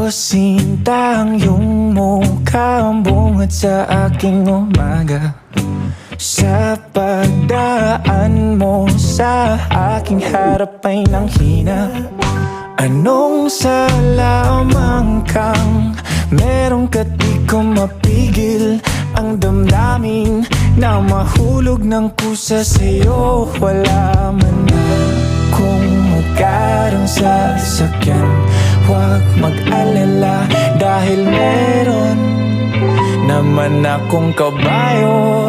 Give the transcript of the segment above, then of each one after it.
ko sinta ang iyong mukha, ang bungad sa aking umaga. Sa pagdaan mo sa aking harap ay nanghina. Anong sa lamang kang merong ka di ko mapigil ang damdamin na mahulog ng kusa sa'yo. Wala man na kung magkaroon sa sasakyan, huwag mag-alala dahil meron naman akong kabayo.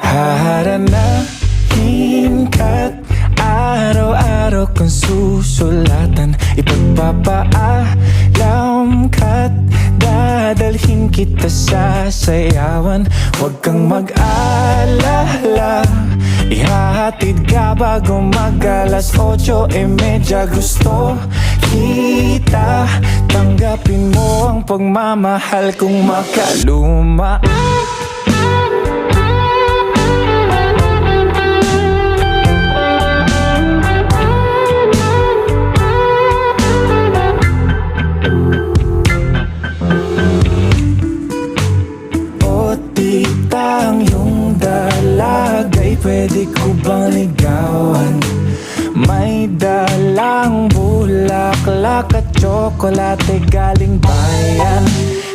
Haharanahin ka't araw-araw kang susulatan, ipagpapaalam ka't dadalhin kita sa sayawan. Huwag kang mag-alala, ihahatid ka bago mag-alas 8:30. Gusto kita, tanggapin mo ang pagmamahal kong makaluma. Pwede ko bang ligawan? May dalang bulaklak at tsokolate galing bayan.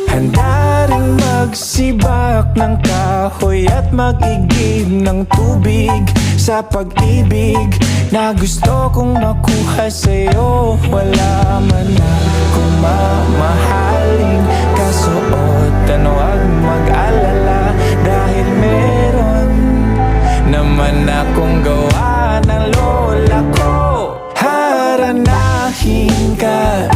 Handa rin magsibak ng kahoy at mag-igib ng tubig sa pag-ibig na gusto kong makuha sa'yo. Wala man akong mamahalin, kasuotan huwag mag-alala dahil meron naman akong gawa ng lola ko. Haranahin ka,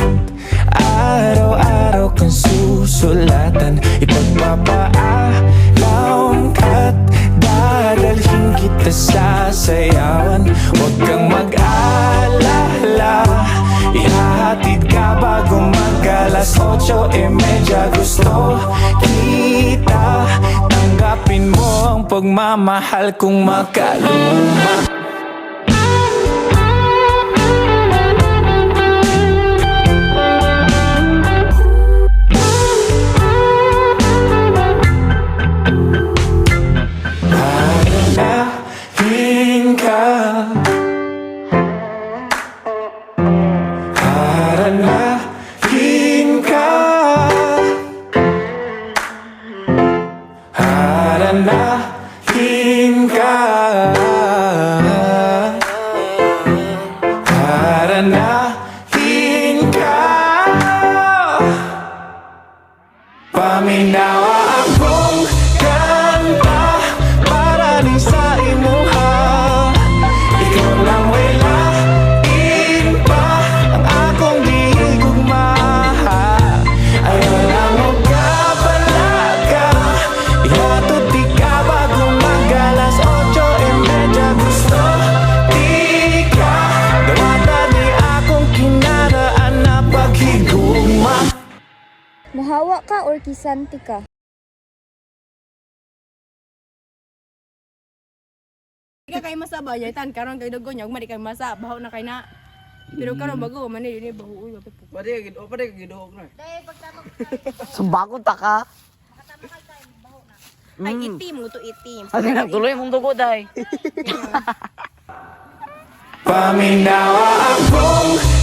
araw-araw kang susulatan, ipagpapaalam ka't dadalhin kita sa sayawan. Huwag kang mag-alala, ihahatid ka bago mag-alas 8:30. Gusto kita, tanggapin mo ang pagmamahal kong makaluma. Haranahin ka, haranahin ka, haranahin ka, haranahin ka. Paminawa akong kanta para rin sa imuha. Ikaw lang way lain pa ang akong gihigugmaha. Ayaw lang mo kapalaga, ihatod di ka bago mag-alas 8:30. Gusto di ka, dawata di akong kinaraan na paghigugma. Muhawa ka or kisanti ka? Ika kay masaba yaitan karon kay dugo nya madi kay masa baho na kay na. Pero karon bago man ni baho uy wapit. Pwede giduhog na. Sumbako ta ka. Ay itim mo to itim. Kasi nagtuloy mong dugo day. Paminawa akong